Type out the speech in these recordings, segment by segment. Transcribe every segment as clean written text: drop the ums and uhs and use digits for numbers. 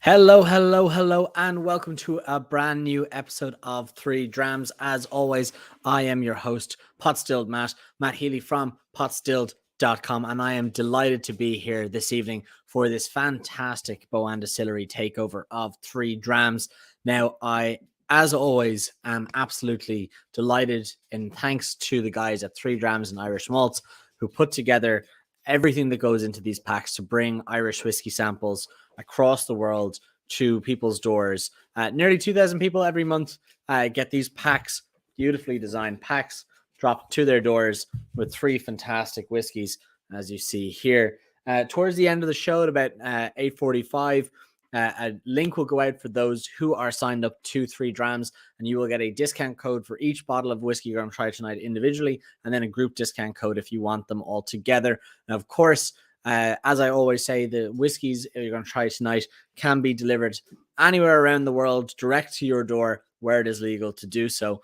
Hello, and welcome to a brand new episode of Three Drams. As always, I am your host, Potstilled Matt Healy from potstilled.com, and I am delighted to be here this evening for this fantastic Boann Distillery takeover of Three Drams. Now, as always, am absolutely delighted, and thanks to the guys at Three Drams and Irish Malt who put together everything that goes into these packs to bring Irish whiskey samples across the world to people's doors. Nearly 2,000 people every month get these packs, beautifully designed packs, dropped to their doors with three fantastic whiskeys, as you see here. Towards the end of the show at about 8:45, a link will go out for those who are signed up to Three Drams, and you will get a discount code for each bottle of whiskey you're going to try tonight individually, and then a group discount code if you want them all together. And of course, as I always say, the whiskeys you're going to try tonight can be delivered anywhere around the world, direct to your door where it is legal to do so.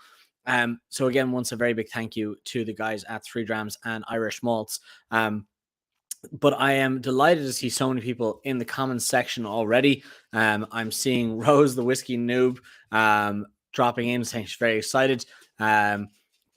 So again, once a very big thank you to the guys at Three Drams and Irish Malts. But I am delighted to see so many people in the comments section already. I'm seeing Rose, the whiskey noob, dropping in, saying she's very excited.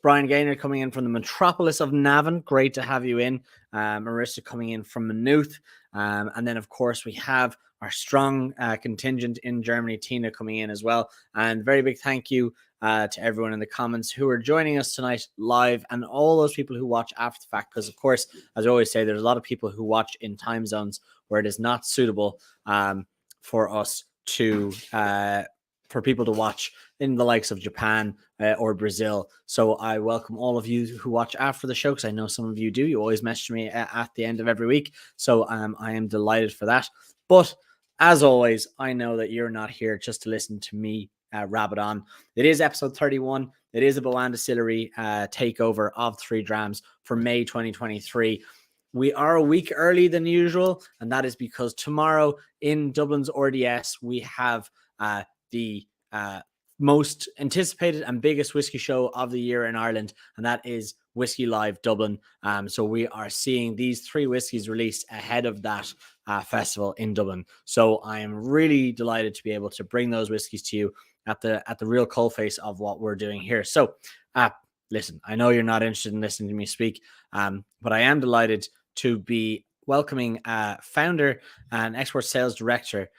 Brian Gaynor coming in from the metropolis of Navan. Great to have you in. Marissa coming in from Maynooth. And then, of course, we have our strong contingent in Germany, Tina, coming in as well. And very big thank you to everyone in the comments who are joining us tonight live, and all those people who watch after the fact. Because, of course, as I always say, there's a lot of people who watch in time zones where it is not suitable for us to... for people to watch in the likes of Japan or Brazil. So I welcome all of you who watch after the show, because I know some of you do. You always message me at the end of every week. So I am delighted for that. But as always, I know that you're not here just to listen to me rabbit on. It is episode 31. It is a Boann Distillery takeover of Three Drams for May 2023. We are a week early than usual, and that is because tomorrow in Dublin's RDS, we have the most anticipated and biggest whiskey show of the year in Ireland, and that is Whiskey Live Dublin. So we are seeing these three whiskeys released ahead of that festival in Dublin. So I am really delighted to be able to bring those whiskeys to you at the real coalface of what we're doing here. So listen, I know you're not interested in listening to me speak, but I am delighted to be welcoming founder and export sales director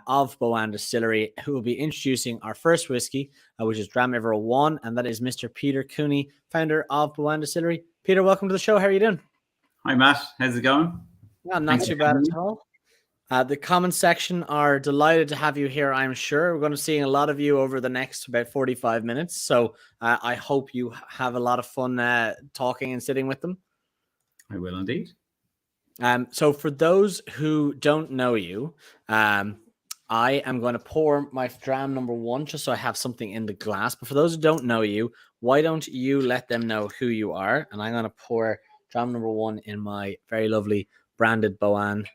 of Boann Distillery, who will be introducing our first whiskey, which is Dram 1, and that is Mr. Peter Cooney, founder of Boann Distillery. Peter, welcome to the show. How are you doing? Hi, Matt. How's it going? Yeah, not too bad at all. The comments section are delighted to have you here, I'm sure. We're going to see a lot of you over the next about 45 minutes, so I hope you have a lot of fun talking and sitting with them. I will indeed. So for those who don't know you, I am going to pour my Dram 1 just so I have something in the glass. But for those who don't know you, why don't you let them know who you are? And I'm going to pour Dram 1 in my very lovely branded Boann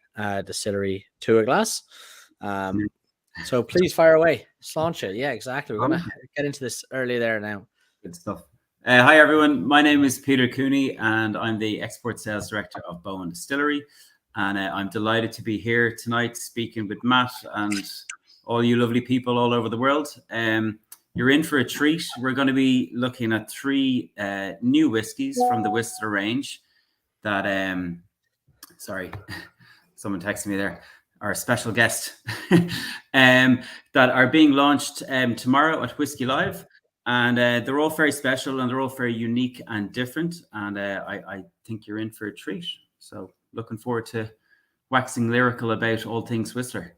Distillery to a glass. So please fire away. Launch it. Yeah, exactly. We're going to get into this early there now. Good stuff. Hi, everyone. My name is Peter Cooney, and I'm the Export Sales Director of Boann Distillery. And I'm delighted to be here tonight speaking with Matt and all you lovely people all over the world. You're in for a treat. We're going to be looking at three new whiskies from the Whistler range that, sorry, someone texted me there, our special guest, that are being launched tomorrow at Whiskey Live. And they're all very special, and they're all very unique and different. And I think you're in for a treat. So looking forward to waxing lyrical about all things Whistler.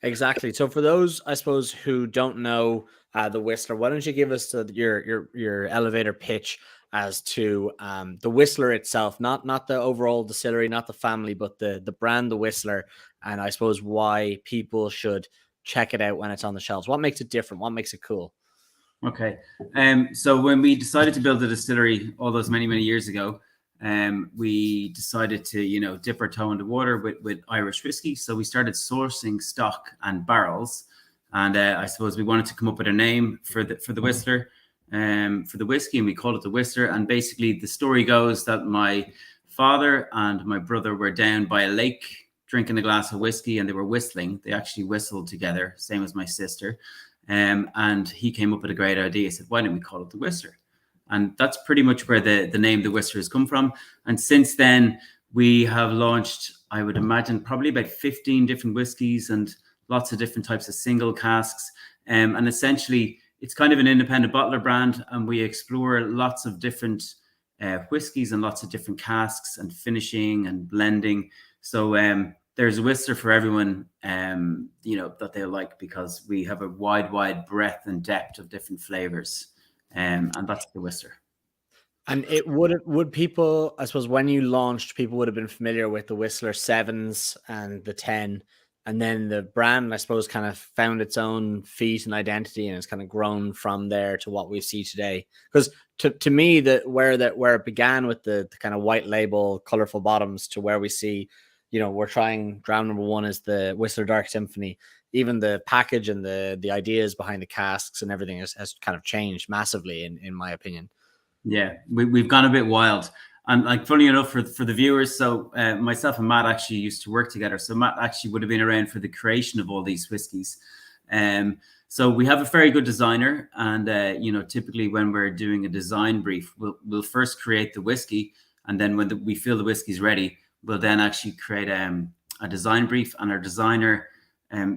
Exactly. So for those, I suppose, who don't know the Whistler, why don't you give us your elevator pitch as to the Whistler itself, not the overall distillery, not the family, but the brand, the Whistler, and I suppose why people should check it out when it's on the shelves. What makes it different? What makes it cool? Okay. So when we decided to build a distillery all those many years ago, we decided to, dip our toe in the water with Irish whiskey. So we started sourcing stock and barrels. And I suppose we wanted to come up with a name for the Whistler, for the whiskey, and we called it the Whistler. And basically the story goes that my father and my brother were down by a lake drinking a glass of whiskey and they were whistling. They actually whistled together, same as my sister. And he came up with a great idea. He said, why don't we call it the Whistler? And that's pretty much where the name the Whistler has come from. And since then, we have launched, I would imagine, probably about 15 different whiskies and lots of different types of single casks. And essentially, it's kind of an independent bottler brand, and we explore lots of different whiskies and lots of different casks and finishing and blending. So there's a Whistler for everyone, that they like, because we have a wide breadth and depth of different flavors, and that's the Whistler. And it would people, I suppose, when you launched, people would have been familiar with the Whistler 7s and the 10, and then the brand, I suppose, kind of found its own feet and identity, and it's kind of grown from there to what we see today. Because to me, where it began with the kind of white label, colorful bottoms, to where we see, we're trying Dram number 1 is the Whistler Dark Symphony. Even the package and the ideas behind the casks and everything has kind of changed massively, in my opinion. Yeah, we've gone a bit wild. And like, funny enough for the viewers, so myself and Matt actually used to work together. So Matt actually would have been around for the creation of all these whiskies. So we have a very good designer, and typically when we're doing a design brief, we'll first create the whiskey, and then when we feel the whiskey's ready, we'll then actually create a design brief. And our designer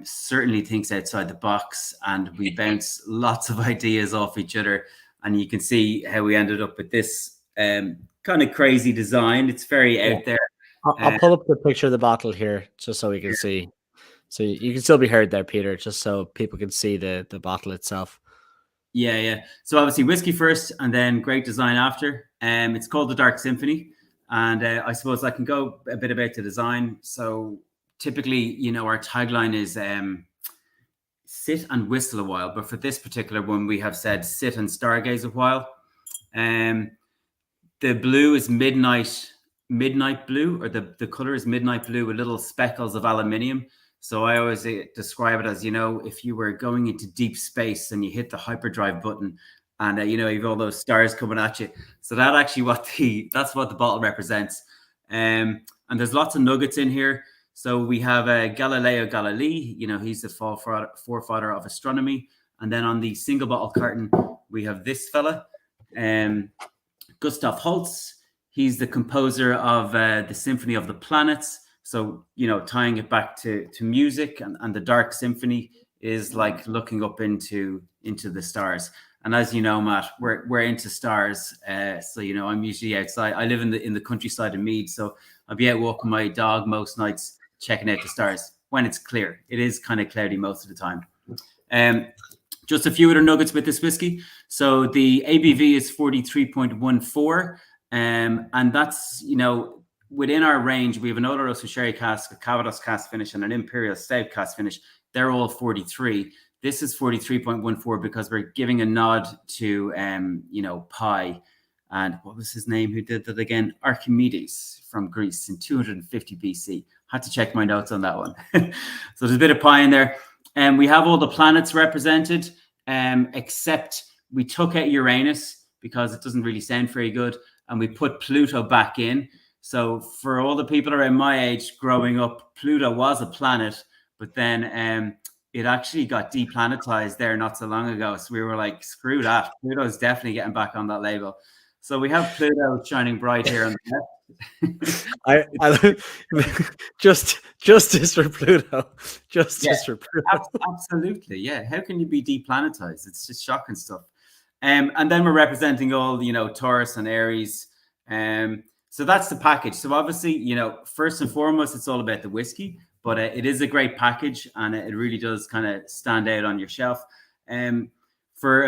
certainly thinks outside the box, and we bounce lots of ideas off each other. And you can see how we ended up with this kind of crazy design. It's very out there. I'll pull up the picture of the bottle here just so we can see. So you can still be heard there, Peter, just so people can see the bottle itself. Yeah. So obviously whiskey first, and then great design after. It's called the Dark Symphony. And I suppose I can go a bit about the design. So typically, our tagline is sit and whistle a while, but for this particular one, we have said sit and stargaze a while. The blue is midnight blue, or the color is midnight blue with little speckles of aluminium. So I always describe it as, if you were going into deep space and you hit the hyperdrive button, and you've all those stars coming at you. So that's actually that's what the bottle represents. And there's lots of nuggets in here. So we have Galileo Galilei, he's the forefather of astronomy. And then on the single bottle carton, we have this fella, Gustav Holst. He's the composer of the Symphony of the Planets. So, tying it back to music, and the Dark Symphony is like looking up into the stars. And as you know, Matt, we're into stars. So, I'm usually outside. I live in the countryside of Meath, so I'll be out walking my dog most nights, checking out the stars when it's clear. It is kind of cloudy most of the time. Just a few other nuggets with this whiskey. So the ABV is 43.14. And that's, within our range, we have an Oloroso sherry cask, a Calvados cask finish, and an Imperial Stout cask finish. They're all 43. This is 43.14 because we're giving a nod to, Pi. And what was his name? Who did that again? Archimedes from Greece in 250 BC. Had to check my notes on that one. So there's a bit of Pi in there. And we have all the planets represented, except we took out Uranus because it doesn't really sound very good. And we put Pluto back in. So for all the people around my age growing up, Pluto was a planet, but then it actually got deplanetized there not so long ago. So we were like, screw that. Pluto's definitely getting back on that label. So we have Pluto shining bright here on the left. I justice for Pluto. Justice for Pluto. Absolutely, yeah. How can you be deplanetized? It's just shocking stuff. And then we're representing all, Taurus and Aries. So that's the package. So obviously, first and foremost, it's all about the whiskey, but it is a great package, and it really does kind of stand out on your shelf. For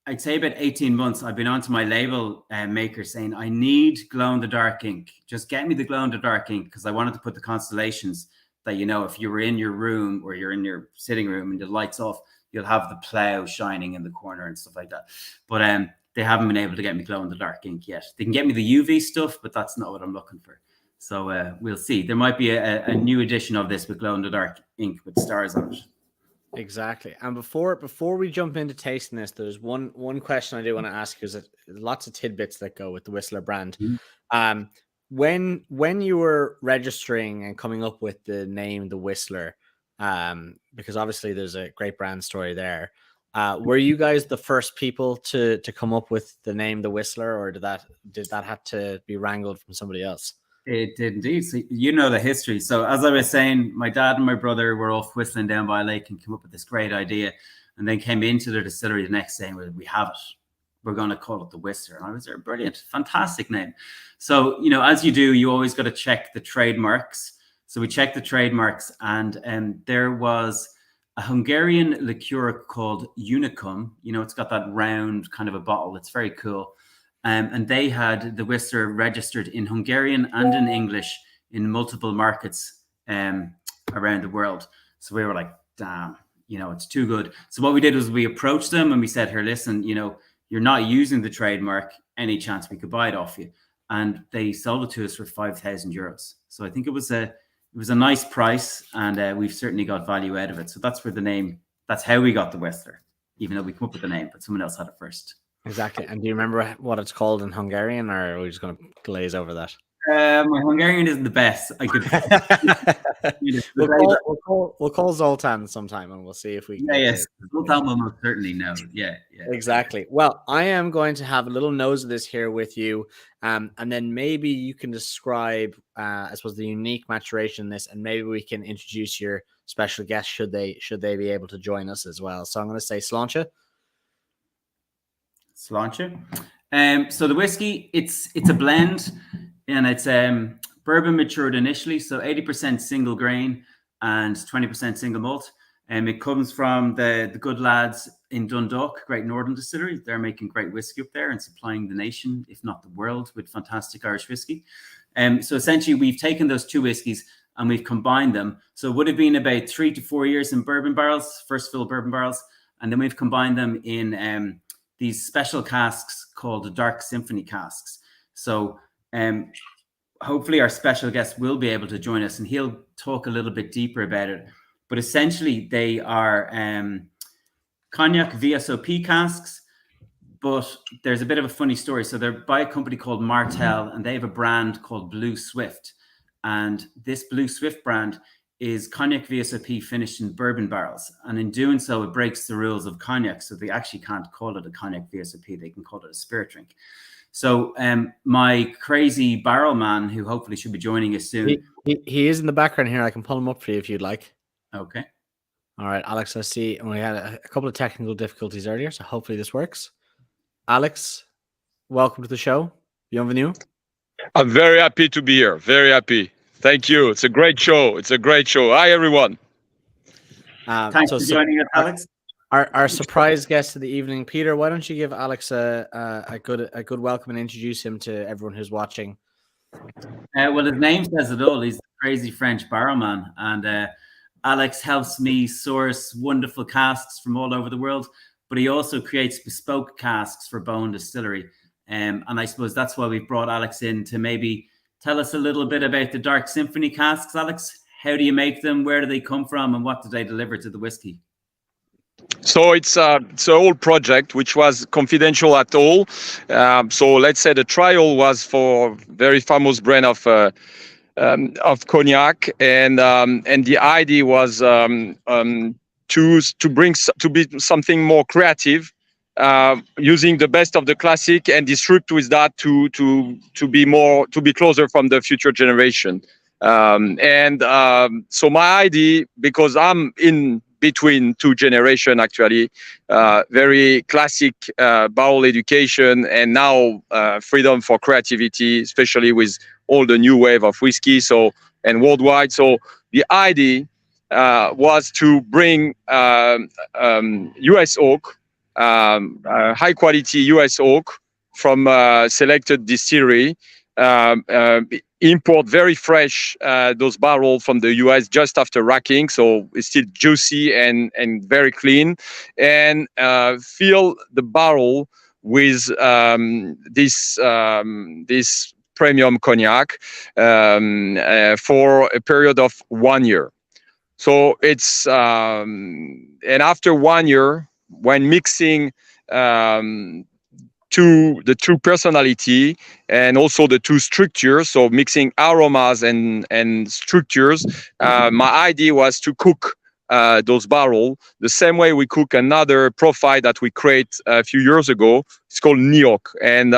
I'd say about 18 months, I've been onto my label maker saying, I need glow-in-the-dark ink. Just get me the glow-in-the-dark ink, because I wanted to put the constellations that, if you were in your room or you're in your sitting room and the light's off, you'll have the plow shining in the corner and stuff like that. But they haven't been able to get me glow-in-the-dark ink yet. They can get me the UV stuff, but that's not what I'm looking for. So we'll see. There might be a new edition of this with glow-in-the-dark ink with stars on it. Exactly. And before we jump into tasting this, there's one question I do want to ask, because lots of tidbits that go with the Whistler brand. when you were registering and coming up with the name The Whistler, because obviously there's a great brand story there. Were you guys the first people to come up with the name The Whistler, or did that have to be wrangled from somebody else? It did indeed. So you know the history. So as I was saying, my dad and my brother were off whistling down by a lake and came up with this great idea, and then came into the distillery the next day and we have it. We're going to call it The Whistler. And I was there, brilliant, fantastic name. So, as you do, you always got to check the trademarks. So we checked the trademarks, and there was a Hungarian liqueur called Unicum. It's got that round kind of a bottle. It's very cool. And they had the Whistler registered in Hungarian and in English in multiple markets around the world. So we were like, damn, it's too good. So what we did was we approached them and we said, here, listen, you're not using the trademark. Any chance we could buy it off you? And they sold it to us for 5,000 euros. So I think it was a nice price, and we've certainly got value out of it. So that's where the name, that's how we got the Whistler, even though we come up with the name, but someone else had it first. Exactly. And do you remember what it's called in Hungarian, or are we just going to glaze over that? My Hungarian isn't the best. I could. We'll call Zoltan sometime, and we'll see if we can. Yes, Zoltan will most certainly know. Yeah. Exactly. Well, I am going to have a little nose of this here with you, and then maybe you can describe, I suppose, the unique maturation in this, and maybe we can introduce your special guest should they be able to join us as well. So I'm going to say Sláinte. So the whiskey, it's a blend, and it's bourbon matured initially, so 80% single grain and 20% single malt. It comes from the good lads in Dundalk, Great Northern Distillery. They're making great whiskey up there and supplying the nation, if not the world, with fantastic Irish whiskey. So essentially, we've taken those two whiskeys and we've combined them. So it would have been about 3 to 4 years in bourbon barrels, first fill bourbon barrels, and then we've combined them in these special casks called the Dark Symphony casks. So hopefully our special guest will be able to join us, and he'll talk a little bit deeper about it. But essentially they are cognac VSOP casks, but there's a bit of a funny story. So they're by a company called Martel, and they have a brand called Blue Swift. And this Blue Swift brand is cognac VSOP finished in bourbon barrels. And in doing so, it breaks the rules of cognac. So they actually can't call it a cognac VSOP. They can call it a spirit drink. So my crazy barrel man, who hopefully should be joining us soon. He is in the background here. I can pull him up for you if you'd like. Okay. All right, Alex, I see. And we had a couple of technical difficulties earlier, so hopefully this works. Alex, welcome to the show. Bienvenue. I'm very happy to be here. Very happy. Thank you. It's a great show. Hi, everyone. Thanks for joining us, Alex. Our surprise guest of the evening, Peter. Why don't you give Alex a good welcome and introduce him to everyone who's watching? Well, his name says it all. He's the crazy French barrelman, and Alex helps me source wonderful casks from all over the world. But he also creates bespoke casks for Boann Distillery, and I suppose that's why we brought Alex in to maybe tell us a little bit about the Dark Symphony casks, Alex. How do you make them? Where do they come from? And what do they deliver to the whiskey? So it's a whole project which was confidential at all. So let's say the trial was for very famous brand of cognac, and the idea was to be something more creative, using the best of the classic and disrupt with that to be closer from the future generation. So my idea, because I'm in between two generations actually, very classic barrel education, and now freedom for creativity, especially with all the new wave of whiskey, and worldwide. So the idea was to bring US oak, high quality US oak from selected distillery, import very fresh those barrels from the US just after racking, so it's still juicy and very clean, and fill the barrel with this premium cognac for a period of 1 year. So it's and after 1 year, when mixing two personality and also the two structures. So mixing aromas and structures. My idea was to cook those barrels the same way we cook another profile that we create a few years ago. It's called New and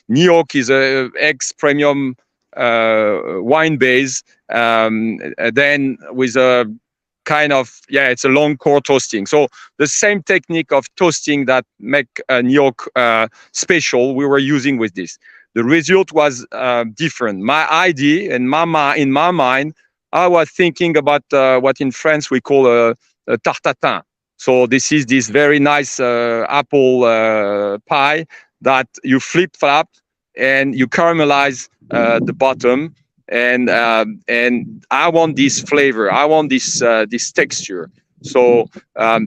New is a ex-premium wine base. Then with a kind of, it's a long core toasting. So the same technique of toasting that make New York special, we were using with this. The result was different. My idea and in my mind, I was thinking about what in France we call a tartatin. So this is this very nice apple pie that you flip flap and you caramelize the bottom. And I want this flavor. I want this texture. So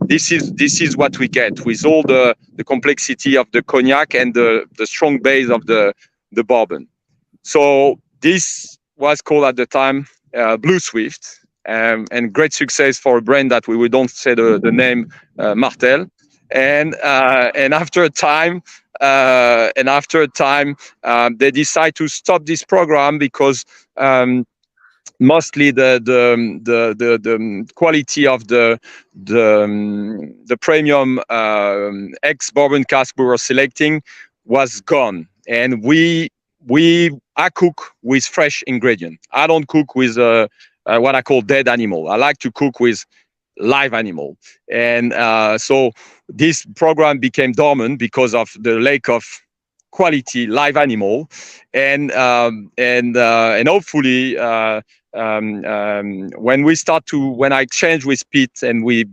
this is what we get with all the complexity of the cognac and the strong base of the bourbon. So this was called at the time Blue Swift, and great success for a brand that we don't say the name Martel. And after a time. They decide to stop this program because mostly the quality of the premium ex bourbon cask we were selecting was gone, and I cook with fresh ingredient. I don't cook with what I call dead animal. I like to cook with live animal, and so this program became dormant because of the lack of quality live animal, and hopefully when I exchange with Pete and we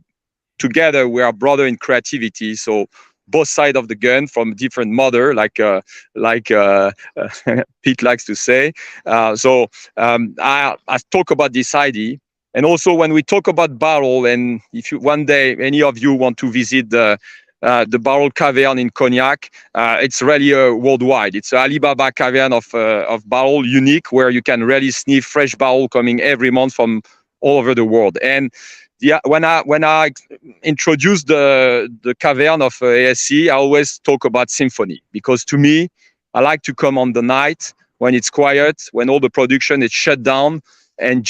together we are brother in creativity, so both sides of the gun from different mother, like Pete likes to say. I talk about this idea. And also when we talk about barrel, and if you one day any of you want to visit the barrel cavern in Cognac, it's really worldwide. It's an Alibaba cavern of barrel, unique, where you can really sniff fresh barrel coming every month from all over the world. And when I introduce the cavern of ASC, I always talk about Symphony, because to me, I like to come on the night when it's quiet, when all the production is shut down, and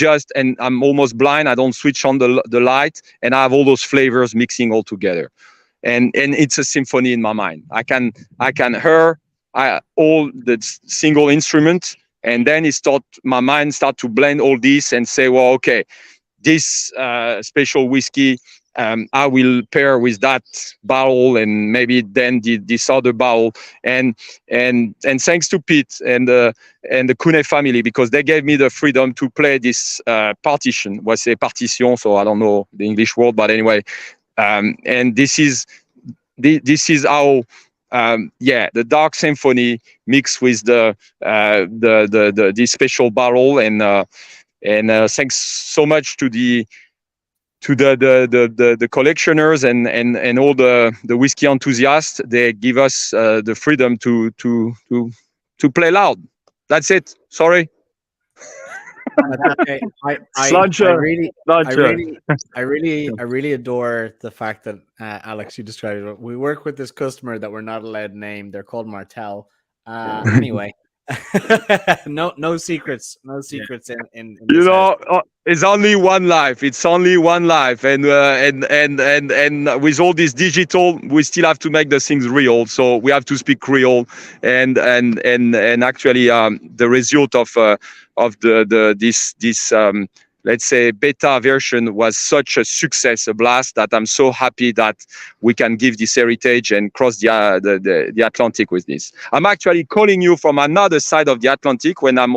I'm almost blind. I don't switch on the light, and I have all those flavors mixing all together, and it's a symphony in my mind. I can hear all the single instruments, and then my mind start to blend all this and say, well, okay, this special whiskey I will pair with that barrel, and maybe then this other barrel, and thanks to Pete and the Kuhne family, because they gave me the freedom to play this partition. Was a partition, so I don't know the English word, but anyway, and this is how the dark symphony mixed with this special barrel, and thanks so much to the collectioners and all the whiskey enthusiasts. They give us the freedom to play loud. That's it. Sorry. Okay. I really adore the fact that Alex, you described it. We work with this customer that we're not allowed to name. They're called Martel. Anyway. no secrets in you know house. It's only one life, and with all this digital, we still have to make the things real, so we have to speak Creole, and actually the result of this let's say beta version was such a success, a blast, that I'm so happy that we can give this heritage and cross the Atlantic with this. I'm actually calling you from another side of the Atlantic when I'm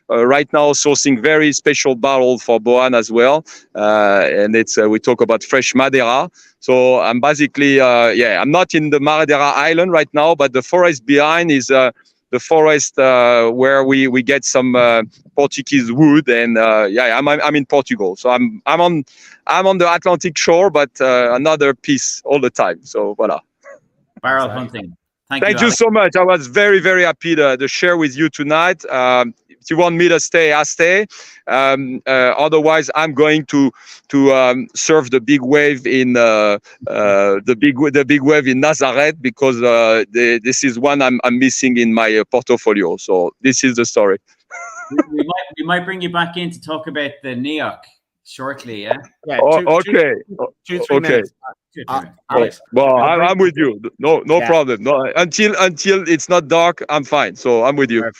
right now sourcing very special barrel for Boann as well, and it's we talk about fresh Madeira. So I'm basically I'm not in the Madeira island right now, but the forest behind is the forest where we get some Portuguese wood, and I'm in Portugal, so I'm on the Atlantic shore, but another piece all the time. So voila. Barrel hunting. Thank you so much. I was very, very happy to share with you tonight. If you want me to stay, I stay. Otherwise, I'm going to surf the big wave in the big wave in Nazareth, because this is one I'm missing in my portfolio. So this is the story. we might bring you back in to talk about the NEOC shortly. Yeah. Yeah. Okay. 2-3 minutes. Alex, well, I'm with you. No problem. No, until it's not dark, I'm fine. So I'm with you.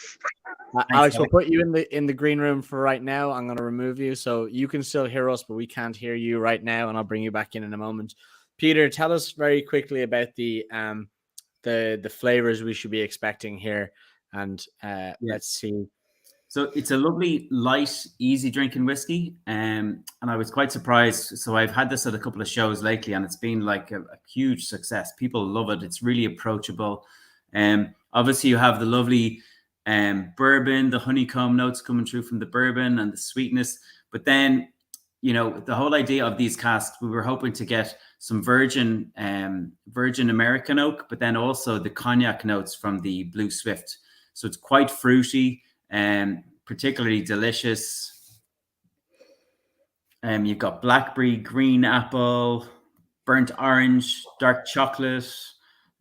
Alex, we'll put you in the green room for right now. I'm going to remove you so you can still hear us, but we can't hear you right now, and I'll bring you back in a moment. Peter, tell us very quickly about the flavors we should be expecting here, and let's see. So it's a lovely, light, easy drinking whiskey, and I was quite surprised. So I've had this at a couple of shows lately, and it's been like a huge success. People love it. It's really approachable. Obviously, you have the lovely bourbon, the honeycomb notes coming through from the bourbon, and the sweetness. But then, the whole idea of these casks, we were hoping to get some virgin American oak, but then also the cognac notes from the Blue Swift. So it's quite fruity and particularly delicious. You've got blackberry, green apple, burnt orange, dark chocolate,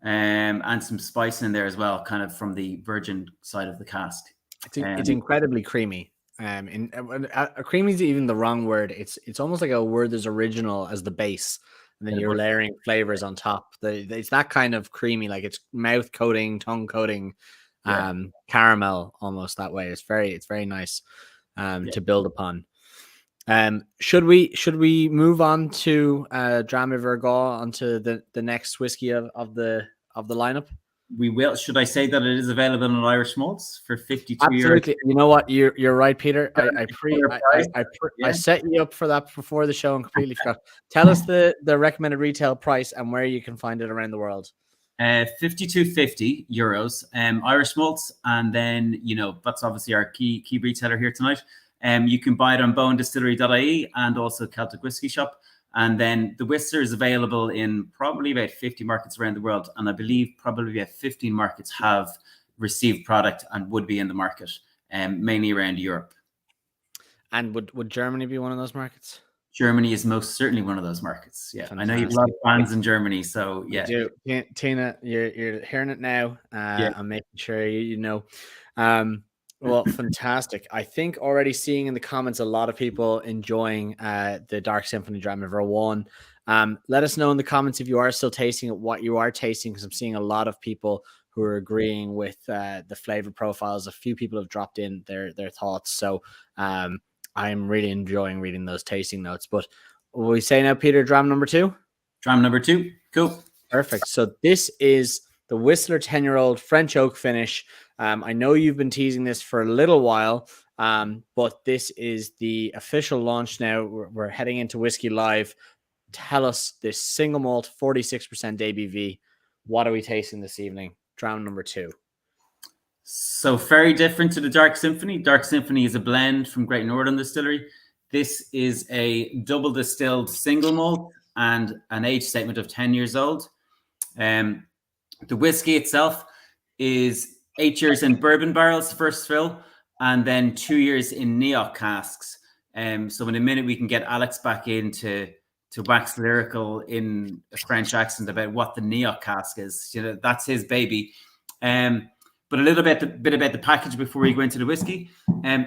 and some spice in there as well, kind of from the virgin side of the cask. It's incredibly creamy. Creamy is even the wrong word. It's almost like a word that's original as the base, and then you're layering flavors on top. It's that kind of creamy, like it's mouth coating, tongue coating. Caramel almost that way. It's very nice to build upon. Should we move on to Dram Virgau, onto the next whiskey of the lineup? We will. Should I say that it is available in Irish malts for 52 Absolutely. euros? You know what? You're right, Peter. I set you up for that before the show and completely forgot. Tell us the recommended retail price and where you can find it around the world. 52.50 euros, Irish malts, and then that's obviously our key retailer here tonight. You can buy it on boanndistillery.ie and also Celtic Whisky Shop, and then the Whistler is available in probably about 50 markets around the world, and I believe probably about 15 markets have received product and would be in the market, mainly around Europe. And would Germany be one of those markets? Germany is most certainly one of those markets. Yeah, fantastic. I know you have a lot of fans in Germany, so yeah. You do. Tina, you're hearing it now. I'm making sure you know. Well, fantastic. I think already seeing in the comments a lot of people enjoying the Dark Symphony Dram Virgau. Let us know in the comments if you are still tasting it, what you are tasting, because I'm seeing a lot of people who are agreeing with the flavor profiles. A few people have dropped in their thoughts. So I'm really enjoying reading those tasting notes. But will we say now, Peter, Dram number 2? Dram number 2. Cool. Perfect. So this is the Whistler 10-year-old French oak finish. I know you've been teasing this for a little while, but this is the official launch now. We're heading into Whiskey Live. Tell us this single malt, 46% ABV. What are we tasting this evening? Dram number 2. So very different to the Dark Symphony. Dark Symphony is a blend from Great Northern Distillery. This is a double distilled single malt and an age statement of 10 years old. The whiskey itself is 8 years in bourbon barrels, first fill, and then 2 years in NEOC casks. So in a minute, we can get Alex back in to wax lyrical in a French accent about what the NEOC cask is. That's his baby. But a little bit about the package before we go into the whiskey.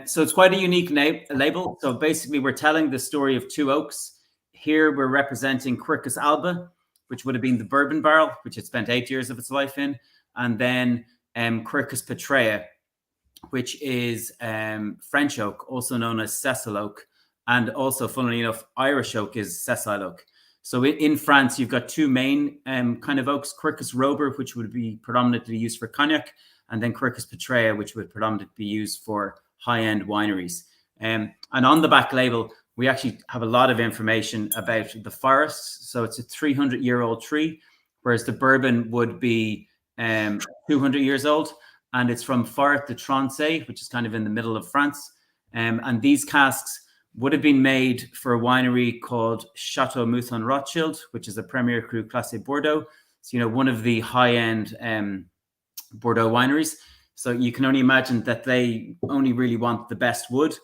So it's quite a unique label. So basically, we're telling the story of two oaks. Here, we're representing Quercus alba, which would have been the bourbon barrel, which it spent 8 years of its life in. And then Quercus petrea, which is French oak, also known as sessile oak. And also, funnily enough, Irish oak is sessile oak. So in France, you've got two main kind of oaks, Quercus robur, which would be predominantly used for cognac, and then Quercus petrea, which would predominantly be used for high-end wineries. And on the back label, we actually have a lot of information about the forest. So it's a 300-year-old tree, whereas the bourbon would be 200 years old. And it's from Forêt de Tronçais, which is kind of in the middle of France. And these casks would have been made for a winery called Chateau Mouton Rothschild, which is a Premier Cru Classé Bordeaux. So, one of the high-end Bordeaux wineries. So you can only imagine that they only really want the best wood,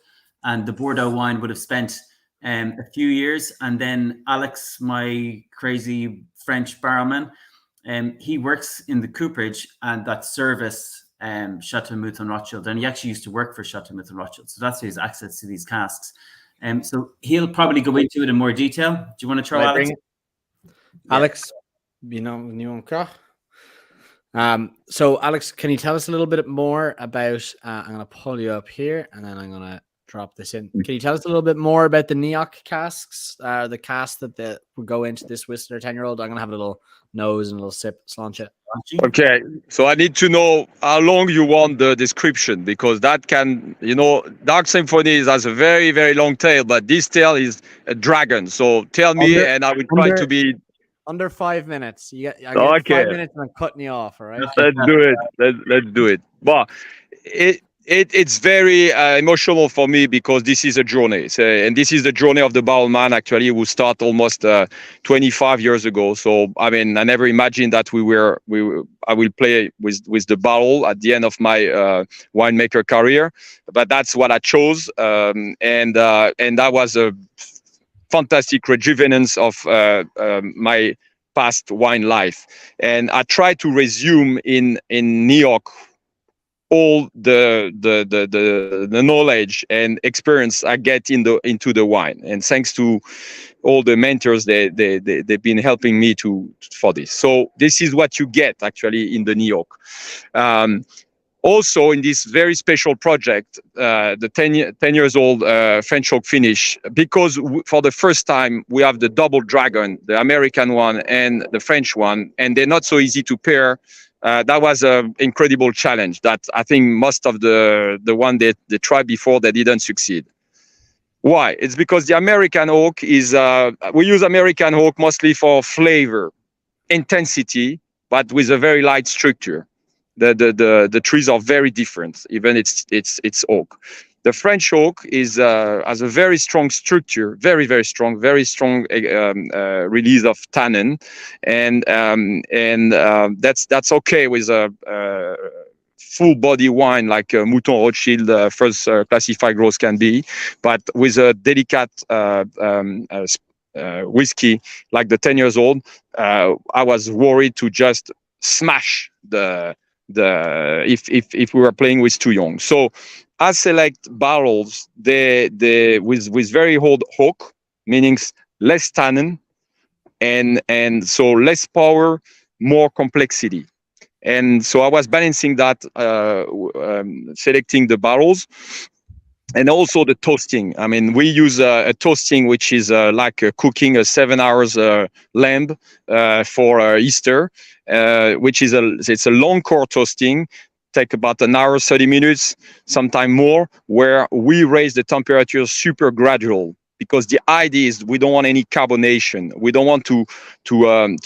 and the Bordeaux wine would have spent a few years. And then Alex, my crazy French barrelman, he works in the cooperage and that service Chateau Mouton Rothschild, and he actually used to work for Chateau Mouton Rothschild, so that's his access to these casks. So he'll probably go into it in more detail. Do you want to try, Alex? Alex, you know, new encore. So Alex, can you tell us a little bit more about? I'm going to pull you up here, and then I'm going to drop this in. Can you tell us a little bit more about the Neoc casks, the cask that would go into this Whistler 10-year-old? I'm going to have a little nose and a little sip, Sláinte. Okay, so I need to know how long you want the description, because that can, you know, Dark Symphony has a very, very long tail, but this tail is a dragon. So tell me, and I will try to be under 5 minutes. I get okay. 5 minutes, and I'm cutting you off. All right, let's do it. Let's do it. Well, it's very emotional for me, because this is a journey, and this is the journey of the barrel man, actually, who started almost 25 years ago. So I mean, I never imagined that I will play with the barrel at the end of my winemaker career, but that's what I chose, and that was a fantastic rejuvenance of my past wine life. And I try to resume in Neoc all the knowledge and experience I get into the wine, and thanks to all the mentors, they've been helping me for this. So this is what you get actually in the Neoc. Also, in this very special project, the 10 years old French oak finish, because for the first time we have the double dragon, the American one and the French one, and they're not so easy to pair. That was an incredible challenge that I think most of the one they tried before, they didn't succeed. Why? It's because the American oak is, we use American oak mostly for flavor, intensity, but with a very light structure. The trees are very different, even it's oak. The French oak is has a very strong structure, very strong release of tannin, and that's okay with a full body wine like Mouton Rothschild first classified growth can be, but with a delicate whiskey like the 10 years old, I was worried to just smash if we were playing with too young. So I select barrels with very old oak, meaning less tannin, and so less power, more complexity. And so I was balancing that, selecting the barrels, and also the toasting. I mean, we use a toasting which is like cooking a 7 hours lamb for Easter, which is it's a long core toasting, take about an hour, 30 minutes, sometime more, where we raise the temperature super gradual, because the idea is we don't want any carbonation. We don't want to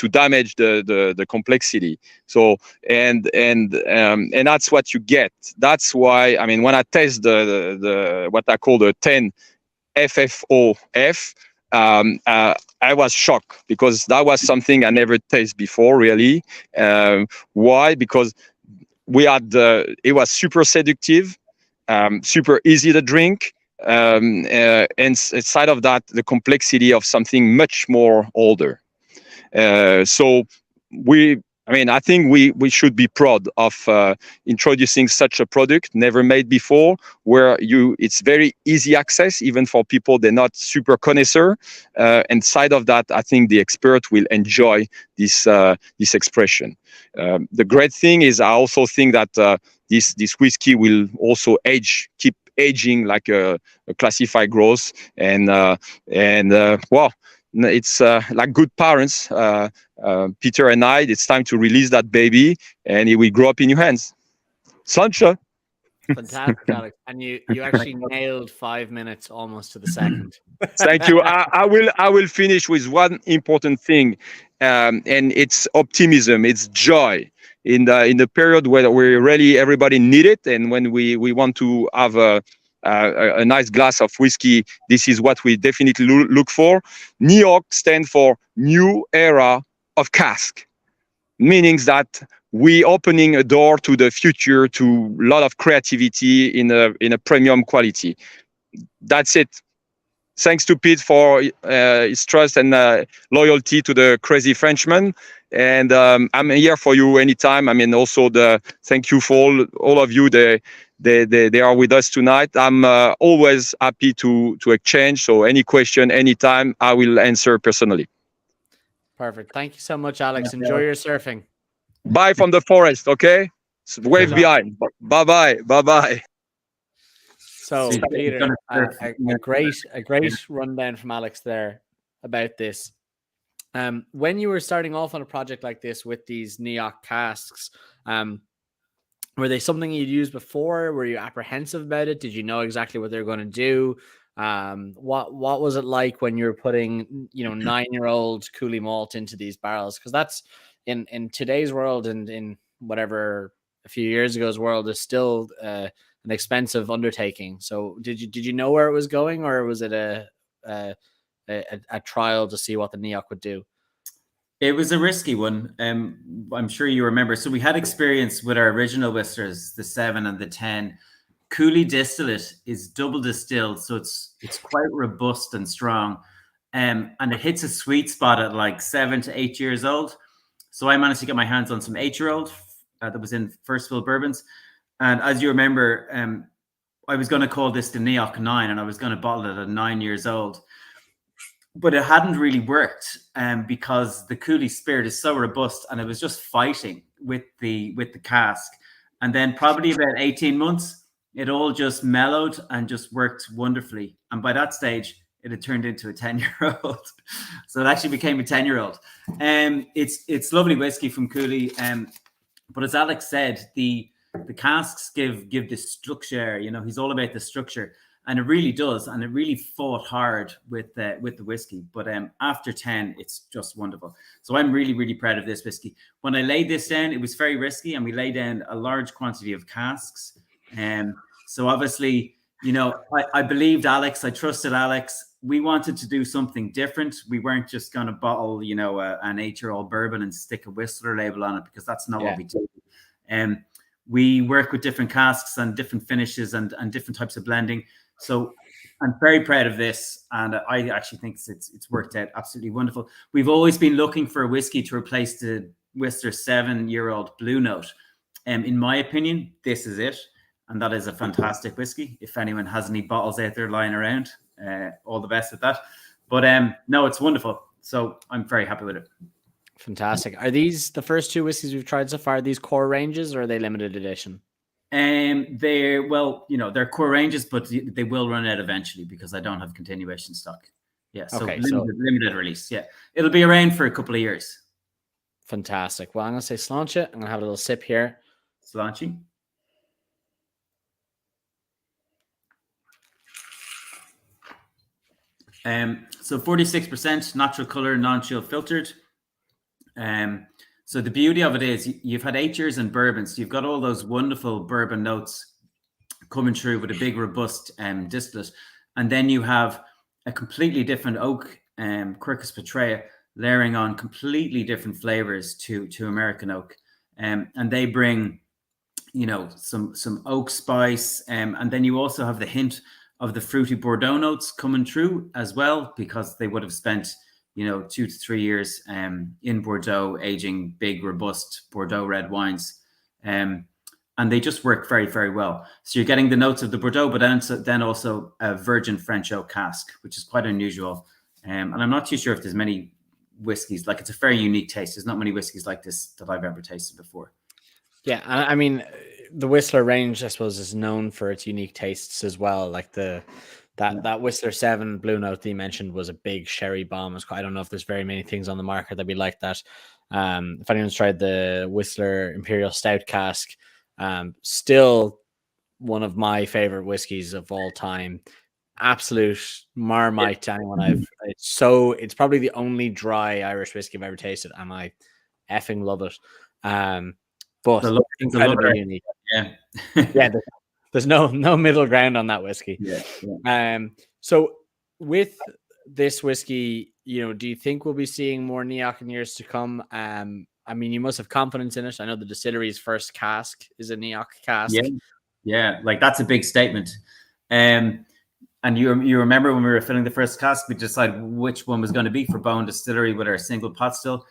damage the complexity. So and that's what you get. That's why, I mean, when I test the what I call the 10 FFOF, I was shocked, because that was something I never tasted before, really. Why? Because we had it was super seductive, super easy to drink. And aside of that, the complexity of something much more older. So I think we should be proud of introducing such a product never made before, where it's very easy access, even for people they're not super connoisseur. And side of that, I think the expert will enjoy this expression. The great thing is, I also think that this whiskey will also keep aging like a classified growth, and well, it's like good parents. Peter and I, it's time to release that baby, and it will grow up in your hands. Sancha. Fantastic, Alex. And you actually nailed 5 minutes almost to the second. Thank you. I will finish with one important thing, and it's optimism. It's joy in the period where we really everybody need it, and when we want to have a nice glass of whiskey, this is what we definitely look for. Neoc stands for New Era of Cask, meaning that we opening a door to the future, to a lot of creativity in a premium quality. That's it. Thanks to Pete for his trust and loyalty to the Crazy Frenchman. And I'm here for you anytime. I mean, also thank you for all of you. They are with us tonight. I'm always happy to exchange. So any question, anytime, I will answer personally. Perfect. Thank you so much, Alex. Enjoy your surfing. Bye from the forest, okay? Wave behind. Bye-bye. Bye-bye. So, Peter, a great rundown from Alex there about this. When you were starting off on a project like this with these Neok casks, were they something you'd used before? Were you apprehensive about it? Did you know exactly what they were going to do? What was it like when you were putting 9-year-old Coulis malt into these barrels? Because that's in today's world and in whatever a few years ago's world is still an expensive undertaking. So did you know where it was going, or was it a trial to see what the Neok would do? It was a risky one. I'm sure you remember. So we had experience with our original whistlers, the 7 and the 10. Coulis distillate is double distilled, so it's quite robust and strong. And it hits a sweet spot at like 7 to 8 years old. So I managed to get my hands on some 8-year-old that was in first fill bourbons. And as you remember, I was going to call this the Neok 9, and I was going to bottle it at 9 years old. But it hadn't really worked because the Coulis spirit is so robust, and it was just fighting with the cask. And then probably about 18 months, it all just mellowed and just worked wonderfully. And by that stage, it had turned into a 10-year-old. So it actually became a 10-year-old. It's lovely whiskey from Coulis. But as Alex said, the casks give this structure. He's all about the structure. And it really does, and it really fought hard with the whiskey. But after 10, it's just wonderful. So I'm really, really proud of this whiskey. When I laid this down, it was very risky, and we laid down a large quantity of casks. So obviously, I believed Alex. I trusted Alex. We wanted to do something different. We weren't just going to bottle, an 8-year-old bourbon and stick a Whistler label on it, because that's not what we do. We work with different casks and different finishes and different types of blending. So I'm very proud of this, and I actually think it's worked out absolutely wonderful. We've always been looking for a whiskey to replace the Whistler 7-year-old Blue Note. In my opinion, this is it, and that is a fantastic whiskey. If anyone has any bottles out there lying around, all the best with that. But no, it's wonderful. So I'm very happy with it. Fantastic. Are these the first 2 whiskeys we've tried so far? Are these core ranges, or are they limited edition? They're they're core ranges, but they will run out eventually because I don't have continuation stock. Yeah, so okay, limited release. Yeah, it'll be around for a couple of years. Fantastic. Well, I'm gonna say sláinte it. I'm gonna have a little sip here. Sláinte. So 46% natural color, non-chill filtered. So the beauty of it is you've had 8 years in bourbon, so you've got all those wonderful bourbon notes coming through with a big, robust distillate. And then you have a completely different oak, Quercus petraea, layering on completely different flavors to American oak. And they bring, some oak spice. And then you also have the hint of the fruity Bordeaux notes coming through as well, because they would have spent 2 to 3 years in Bordeaux, aging big, robust Bordeaux red wines. And they just work very, very well. So you're getting the notes of the Bordeaux, but then also a virgin French oak cask, which is quite unusual. And I'm not too sure if there's many whiskeys. Like, it's a very unique taste. There's not many whiskeys like this that I've ever tasted before. Yeah, I mean, the Whistler range, I suppose, is known for its unique tastes as well. Like that Whistler 7 Blue Note that you mentioned was a big sherry bomb. I don't know if there's very many things on the market that be like that. If anyone's tried the Whistler Imperial Stout cask, still one of my favorite whiskeys of all time. Absolute marmite to anyone it's probably the only dry Irish whiskey I've ever tasted, and I effing love it. But incredibly unique. Yeah. Yeah, there's no middle ground on that whiskey. Yeah. So with this whiskey, do you think we'll be seeing more Neok in years to come? I mean, you must have confidence in it. I know the distillery's first cask is a Neoc cask. Yeah, like that's a big statement. And you remember when we were filling the first cask, we decided which one was going to be for Boann Distillery with our single pot still.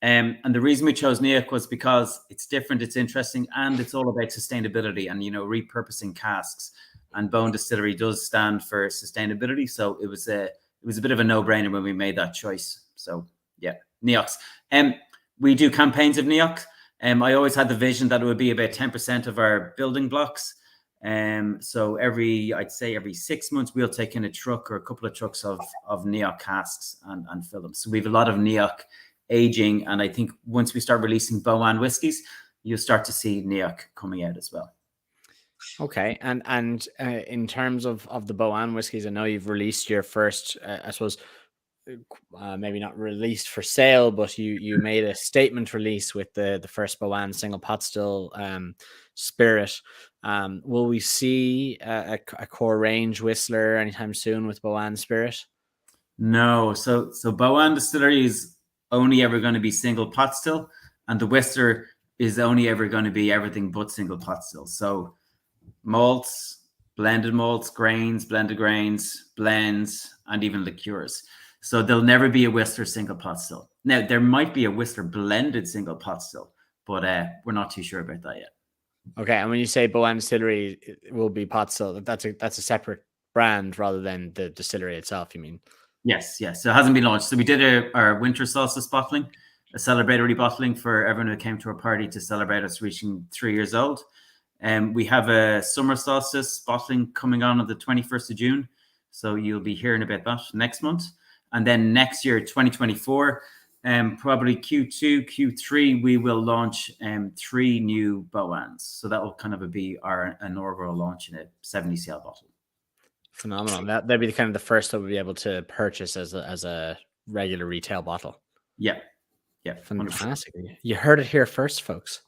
And the reason we chose Neoc was because it's different, it's interesting, and it's all about sustainability and, repurposing casks. And Boann Distillery does stand for sustainability, so it was a bit of a no-brainer when we made that choice. So yeah, Neocs. We do campaigns of Neoc. I always had the vision that it would be about 10% of our building blocks. So I'd say every 6 months we'll take in a truck or a couple of trucks of Neoc casks and fill them. So we have a lot of Neoc aging, and I think once we start releasing Boann whiskies, you'll start to see Neoc coming out as well. Okay, and in terms of the Boann whiskies, I know you've released your first, I suppose, maybe not released for sale, but you made a statement release with the first Boann single pot still spirit. Will we see a core range whistler anytime soon with Boann spirit? No, so Boann Distillery is only ever going to be single pot still, and the whistler is only ever going to be everything but single pot still. So malts, blended malts, grains, blended grains, blends, and even liqueurs. So there'll never be a whistler single pot still. Now, there might be a whistler blended single pot still, but we're not too sure about that yet. Okay, and when you say Boann Distillery will be pot still, that's a separate brand rather than the distillery itself, you mean? Yes. So it hasn't been launched. So we did our winter solstice bottling, a celebratory bottling for everyone who came to our party to celebrate us reaching 3 years old. We have a summer solstice bottling coming on the 21st of June. So you'll be hearing about that next month. And then next year, 2024, probably Q2, Q3, we will launch 3 new Boanns. So that will kind of be our inaugural launch in a 70cl bottle. Phenomenal. That'd be the first that we'll be able to purchase as a regular retail bottle. Yeah. Fantastic. 100%. You heard it here first, folks.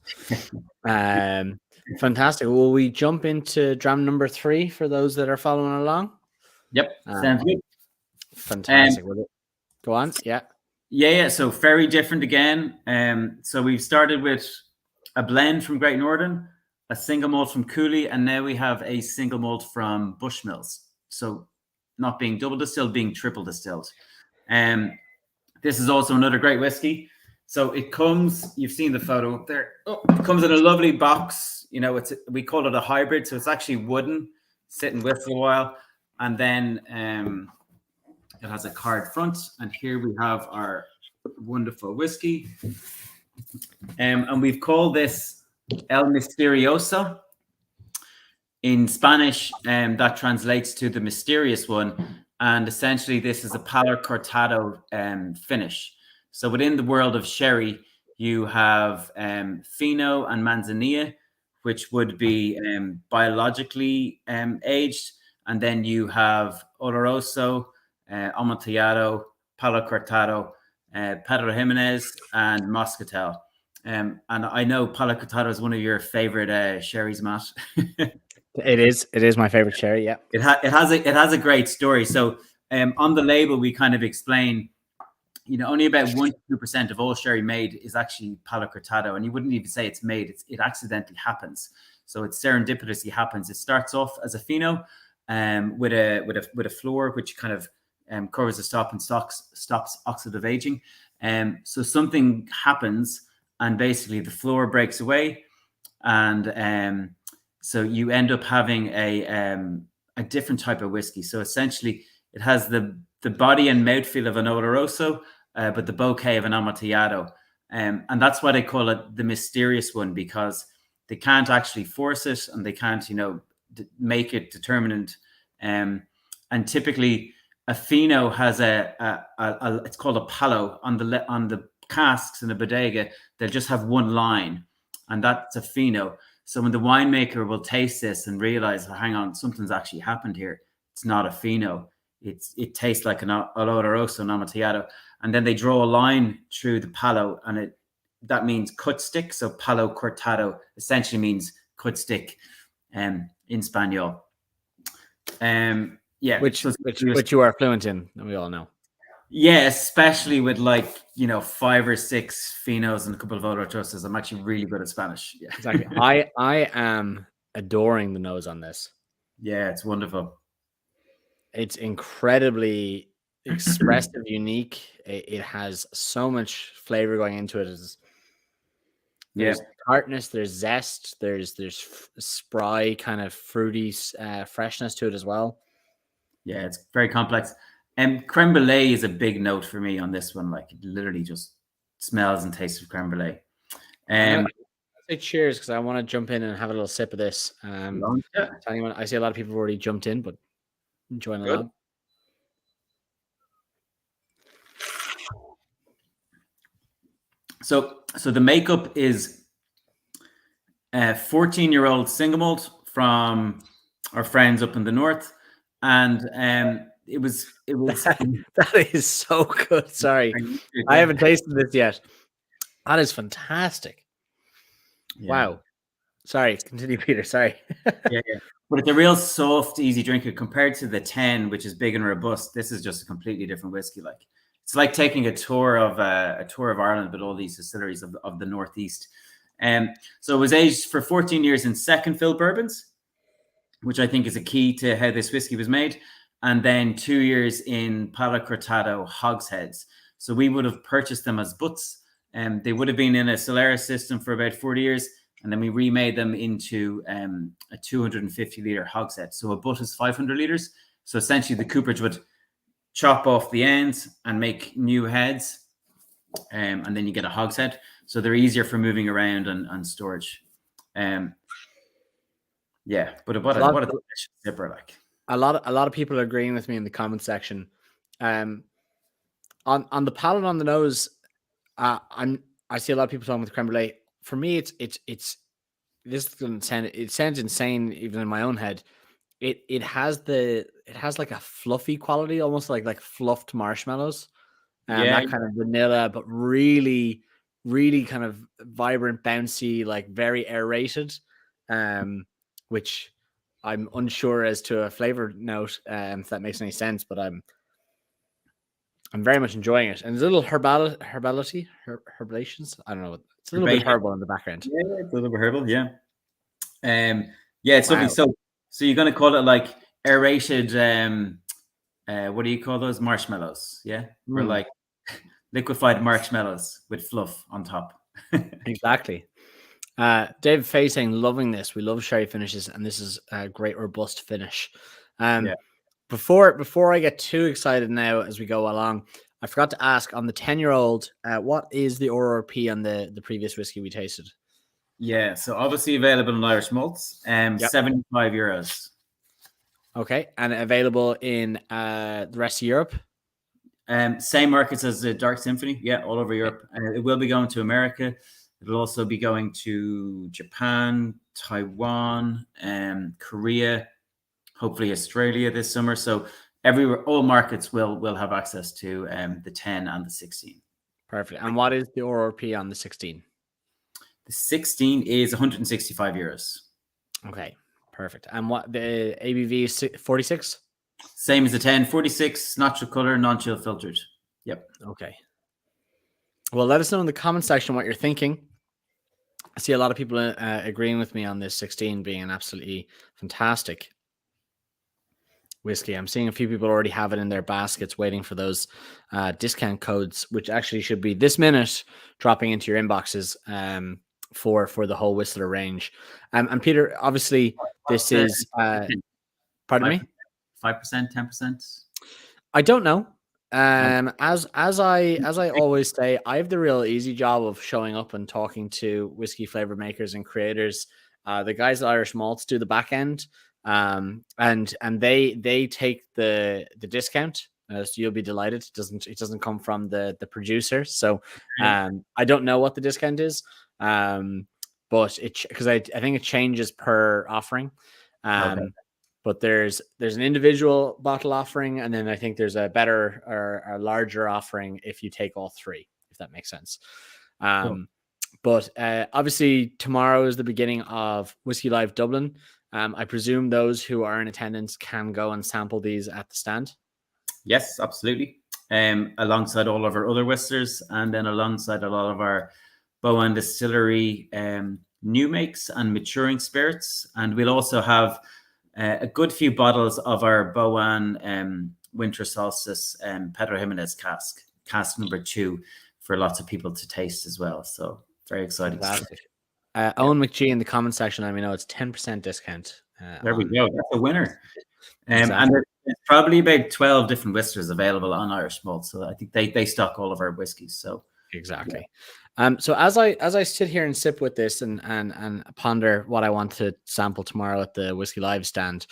Fantastic. Will we jump into dram number 3 for those that are following along? Yep. Sounds good. Fantastic. Go on. Yeah. So very different again. So we've started with a blend from Great Northern, a single malt from Cooley, and now we have a single malt from Bushmills. So not being double distilled, being triple distilled. This is also another great whiskey. So it comes, you've seen the photo up there. It comes in a lovely box. We call it a hybrid. So it's actually wooden, sitting with for a while. And then it has a card front. And here we have our wonderful whiskey. And we've called this El Misterioso. In Spanish, that translates to the mysterious one. And essentially, this is a Palo Cortado finish. So within the world of sherry, you have Fino and Manzanilla, which would be biologically aged. And then you have Oloroso, Amontillado, Palo Cortado, Pedro Jimenez, and Moscatel. And I know Palo Cortado is one of your favorite sherries, Matt. It is my favorite sherry. Yeah. It has a great story. So on the label, we kind of explain, only about 1-2% of all sherry made is actually Palo Cortado, and you wouldn't even say it's made. It accidentally happens. So it serendipitously happens. It starts off as a Fino with a floor which kind of covers the top and stops oxidative aging. So something happens, and basically the floor breaks away, and so you end up having a different type of whiskey. So essentially, it has the body and mouthfeel of an Oloroso, but the bouquet of an Amontillado. And that's why they call it the mysterious one, because they can't actually force it, and they can't, make it determinant. And typically, a Fino has it's called a Palo on the casks in a bodega. They'll just have one line, and that's a Fino. So when the winemaker will taste this and realize, hang on, something's actually happened here. It's not a Fino. It tastes like an Oloroso, an Amontillado. And then they draw a line through the Palo, and that means cut stick. So Palo Cortado essentially means cut stick in Spanish. Which you are fluent in, and we all know. Yeah, especially with like, 5 or 6 finos and a couple of other tostas. I'm actually really good at Spanish. Yeah. Exactly. I am adoring the nose on this. Yeah, it's wonderful. It's incredibly expressive, unique. It has so much flavor going into it. There's tartness, there's zest, there's spry kind of fruity freshness to it as well. Yeah, it's very complex. And creme brulee is a big note for me on this one. Like, it literally just smells and tastes of creme brulee. Say cheers because I want to jump in and have a little sip of this. Anyone, I see a lot of people have already jumped in, but enjoying along. So the makeup is 14-year-old single malt from our friends up in the north, and it was that is so good. Sorry, I haven't tasted this yet. That is fantastic. Yeah. Wow. Sorry, continue, Peter. Sorry. yeah. But it's a real soft, easy drinker compared to the 10, which is big and robust. This is just a completely different whiskey. Like, it's like taking a tour of Ireland with all these distilleries of the Northeast. So it was aged for 14 years in second fill bourbons, which I think is a key to how this whiskey was made, and then 2 years in Palo Cortado hogsheads. So we would have purchased them as butts, and they would have been in a Solera system for about 40 years. And then we remade them into a 250-liter hogshead. So a butt is 500 liters. So essentially the cooperage would chop off the ends and make new heads. And then you get a hogshead. So they're easier for moving around and storage. Yeah, but what a delicious zipper, like. A lot of people are agreeing with me in the comment section. On the palate, on the nose, I see a lot of people talking with creme brulee. For me, this doesn't sound. It sounds insane even in my own head. It has like a fluffy quality, almost like fluffed marshmallows. That kind of vanilla, but really, really kind of vibrant, bouncy, like very aerated. Which I'm unsure as to a flavor note, if that makes any sense, but I'm very much enjoying it. And there's a little herbalations. I don't know. It's a little bit herbal in the background. Yeah, it's a little bit herbal. Yeah. It's lovely. So you're going to call it like aerated, what do you call those? Marshmallows. Yeah. Or like liquefied marshmallows with fluff on top. Exactly. David Fay saying, loving this. We love sherry finishes, and this is a great robust finish. Before I get too excited now as we go along, I forgot to ask on the 10-year-old, what is the RRP on the previous whiskey we tasted? Yeah, so obviously available in Irish malts, 75 euros. Okay, and available in the rest of Europe? Same markets as the Dark Symphony, all over Europe. It will be going to America. It'll also be going to Japan, Taiwan, Korea, hopefully Australia this summer. So everywhere, all markets will have access to the 10 and the 16. Perfect. And what is the RRP on the 16? The 16 is 165 euros. Okay, perfect. And what the ABV is 46? Same as the 10, 46, natural color, non-chill filtered. Yep. Okay. Well, let us know in the comment section what you're thinking. I see a lot of people agreeing with me on this 16 being an absolutely fantastic whiskey. I'm seeing a few people already have it in their baskets waiting for those discount codes, which actually should be this minute dropping into your inboxes for the whole Whistler range. And Peter, obviously, this is pardon me? 5%, 10%? I don't know. As I always say, I have the real easy job of showing up and talking to whiskey flavor makers and creators. The guys at Irish Malts do the back end, and they take the discount. So you'll be delighted. It doesn't come from the producer. So I don't know what the discount is, but because I think it changes per offering. Okay. But there's an individual bottle offering, and then I think there's a better or a larger offering if you take all three, if that makes sense. Cool. But obviously tomorrow is the beginning of Whiskey Live Dublin. I presume those who are in attendance can go and sample these at the stand. Yes, absolutely. alongside all of our other whistles, and then alongside a lot of our Boann Distillery new makes and maturing spirits. And we'll also have a good few bottles of our Boann Winter Solstice Pedro Jimenez cask number 2, for lots of people to taste as well. So very exciting. Fantastic. Owen McGee in the comment section, let me know it's 10% discount. There we go. That's a winner. Exactly. And there's probably about 12 different whistlers available on Irish Malt. So I think they stock all of our whiskies. So exactly. So as I sit here and sip with this and ponder what I want to sample tomorrow at the Whiskey Live stand,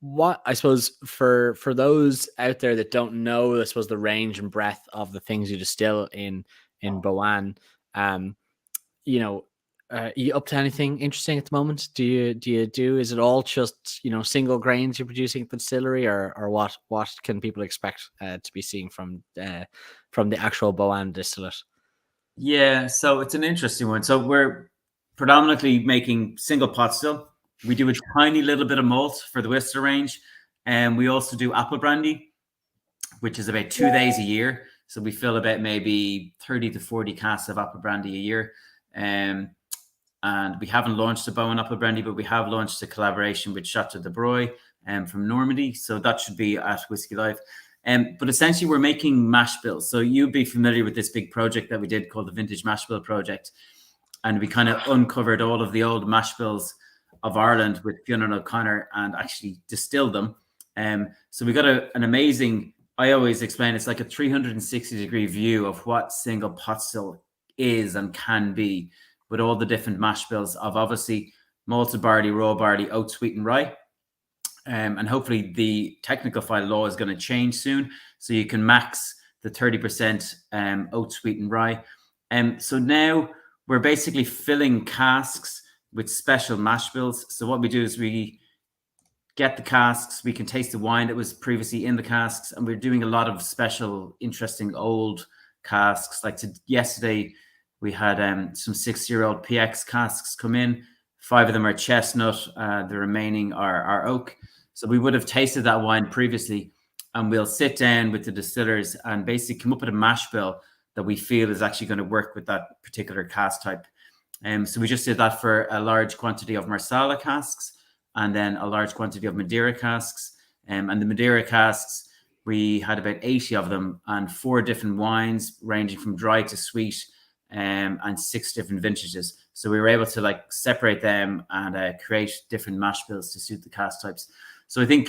what I suppose for those out there that don't know, I suppose the range and breadth of the things you distill in Boann, you up to anything interesting at the moment? Is it all just single grains you're producing at the distillery, or what can people expect to be seeing from the actual Boann distillate? Yeah, so it's an interesting one. So we're predominantly making single pot still. We do a tiny little bit of malt for the whistler range, and we also do apple brandy, which is about 2 days a year. So we fill about maybe 30 to 40 casks of apple brandy a year. And we haven't launched the Boann apple brandy, but we have launched a collaboration with Chateau de Broye from Normandy. So that should be at Whiskey Live. But essentially, we're making mash bills. So you'd be familiar with this big project that we did called the Vintage Mash Bill Project. And we kind of uncovered all of the old mash bills of Ireland with Fionn O'Connor and actually distilled them. So we got an amazing, I always explain, it's like a 360-degree view of what single pot still is and can be, with all the different mash bills of obviously malted barley, raw barley, oat, sweet, and rye. And hopefully the technical file law is going to change soon, so you can max the 30% oat, sweet, and rye. So now we're basically filling casks with special mash bills. So what we do is we get the casks, we can taste the wine that was previously in the casks, and we're doing a lot of special, interesting old casks. Like yesterday, we had some 6-year-old PX casks come in. 5 of them are chestnut. The remaining are oak. So we would have tasted that wine previously, and we'll sit down with the distillers and basically come up with a mash bill that we feel is actually going to work with that particular cask type. So we just did that for a large quantity of Marsala casks and then a large quantity of Madeira casks. And the Madeira casks, we had about 80 of them and 4 different wines ranging from dry to sweet, and 6 different vintages. So we were able to separate them and create different mash bills to suit the cask types. So I think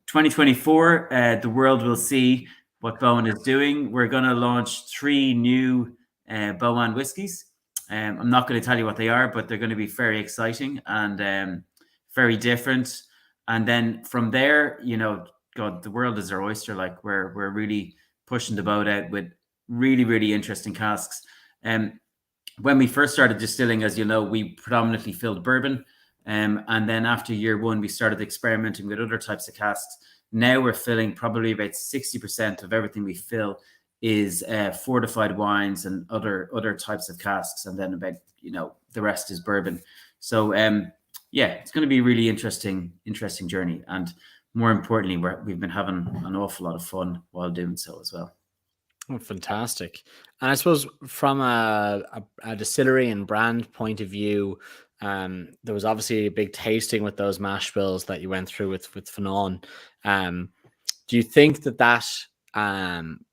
2024, the world will see what Boann is doing. We're going to launch 3 new Boann whiskies. I'm not going to tell you what they are, but they're going to be very exciting and very different. And then from there, God, the world is our oyster. We're really pushing the boat out with really, really interesting casks. When we first started distilling, as you know, we predominantly filled bourbon. And then after year 1, we started experimenting with other types of casks. Now we're filling probably about 60% of everything we fill is fortified wines and other types of casks. And then about, the rest is bourbon. So, it's going to be a really interesting journey. And more importantly, we've been having an awful lot of fun while doing so as well. Oh, fantastic. And I suppose from a distillery and brand point of view, there was obviously a big tasting with those mash bills that you went through with Fionn. Do you think that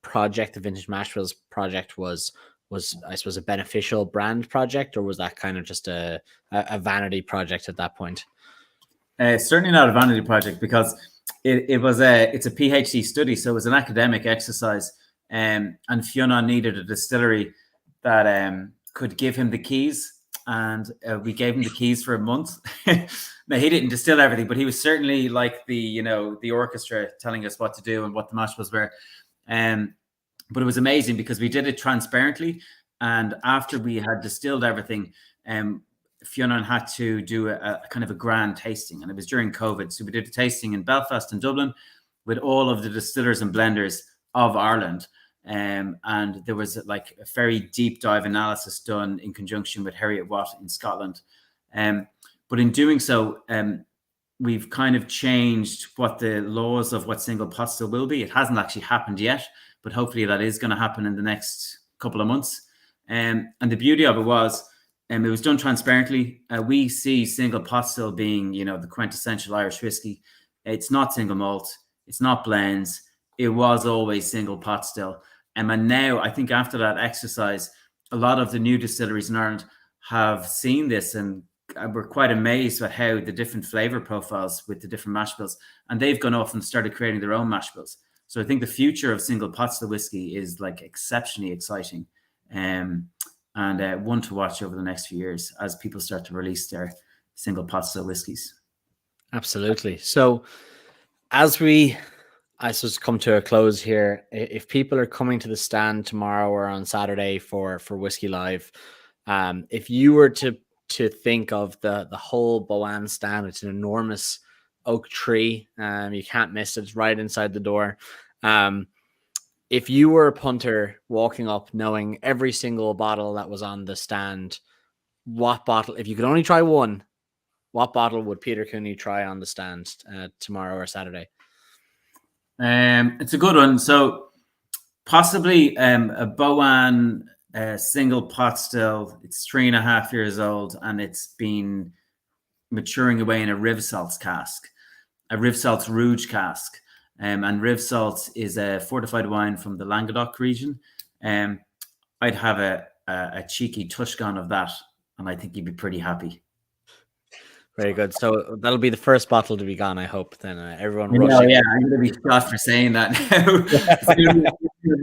project, the Vintage Mash Bills project, was I suppose a beneficial brand project, or was that kind of just a vanity project at that point? Certainly not a vanity project, because it's a PhD study, so it was an academic exercise. And Fionn needed a distillery that could give him the keys, and we gave him the keys for a month. Now, he didn't distill everything, but he was certainly like the orchestra telling us what to do and what the mash bills were. But it was amazing because we did it transparently, and after we had distilled everything, Fionn had to do a kind of a grand tasting, and it was during COVID. So we did a tasting in Belfast and Dublin with all of the distillers and blenders of Ireland. And there was a very deep dive analysis done in conjunction with Heriot Watt in Scotland. But in doing so, we've kind of changed what the laws of what single pot still will be. It hasn't actually happened yet, but hopefully that is going to happen in the next couple of months. And the beauty of it was, it was done transparently. We see single pot still being, the quintessential Irish whiskey. It's not single malt. It's not blends. It was always single pot still. And now I think after that exercise, a lot of the new distilleries in Ireland have seen this, and we're quite amazed at how the different flavor profiles with the different mash bills, and they've gone off and started creating their own mash bills. So I think the future of single pot still whiskey is like exceptionally exciting, and one to watch over the next few years as people start to release their single pot still whiskeys. Absolutely. So as I suppose come to a close here, if people are coming to the stand tomorrow or on Saturday for Whiskey Live, if you were to think of the whole Boann stand, it's an enormous oak tree. You can't miss it. It's right inside the door. If you were a punter walking up knowing every single bottle that was on the stand, what bottle, if you could only try one, what bottle would Peter Cooney try on the stand tomorrow or Saturday? It's a good one. So possibly a Boann single pot still. It's 3.5 years old, and it's been maturing away in a Rivsalts cask, a Rivsalts Rouge cask. And Rivsalts is a fortified wine from the Languedoc region. I'd have a cheeky Tushkan of that, and I think you'd be pretty happy. Very good. So that'll be the first bottle to be gone, I hope. Then everyone rushing. Yeah, I'm going to be shot for saying that now.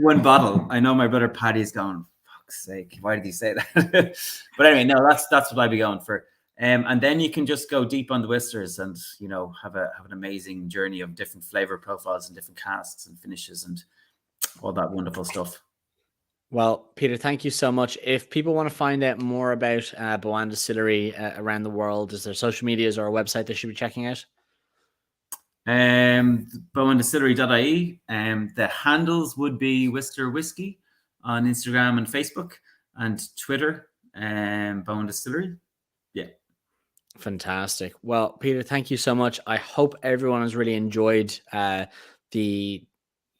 One bottle. I know my brother Paddy's going, fuck's sake, why did he say that? But anyway, no, that's what I'd be going for. And then you can just go deep on the whistles and, have an amazing journey of different flavor profiles and different casks and finishes and all that wonderful stuff. Well, Peter, thank you so much. If people want to find out more about Boann Distillery around the world, is there social medias or a website they should be checking out? BoannDistillery.ie. The handles would be Whistler Whiskey on Instagram and Facebook and Twitter. Boann Distillery. Yeah. Fantastic. Well, Peter, thank you so much. I hope everyone has really enjoyed the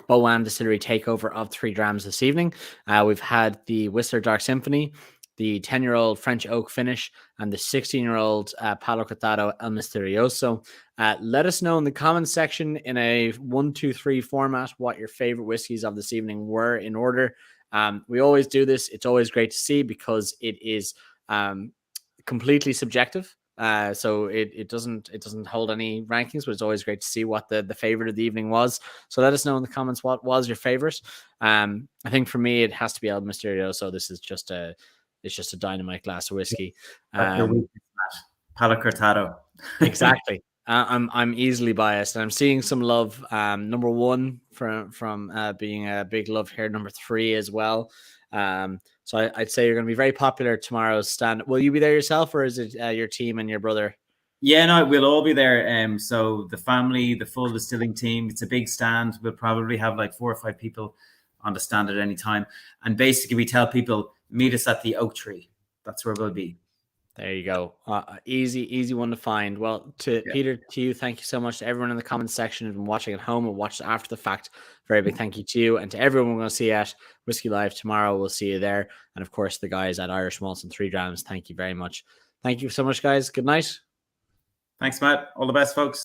Boann Distillery takeover of 3 Drams this evening. We've had the Whistler Dark Symphony, the 10-year-old French oak finish, and the 16-year-old Palo Cortado El Misterioso. Let us know in the comments section in a 1, 2, 3 format what your favorite whiskeys of this evening were in order. We always do this. It's always great to see because it is completely subjective. So it doesn't hold any rankings, but it's always great to see what the favorite of the evening was. So let us know in the comments what was your favorite. I think for me it has to be El Misterioso. This is just a dynamite glass of whiskey. Palo Cortado. Exactly. I'm easily biased, and I'm seeing some love. Number 1 from being a big love here. Number 3 as well. So I'd say you're going to be very popular tomorrow's stand. Will you be there yourself, or is it your team and your brother? Yeah, no, we'll all be there. So the family, the full distilling team, it's a big stand. We'll probably have like 4 or 5 people on the stand at any time. And basically we tell people, meet us at the oak tree. That's where we'll be. There you go. Easy one to find. Well, Peter, to you, thank you so much. To everyone in the comments section who's been watching at home or watched after the fact, very big thank you to you. And to everyone we're going to see at Whiskey Live tomorrow, we'll see you there. And of course, the guys at Irish Malts and 3 Drams, thank you very much. Thank you so much, guys. Good night. Thanks, Matt. All the best, folks.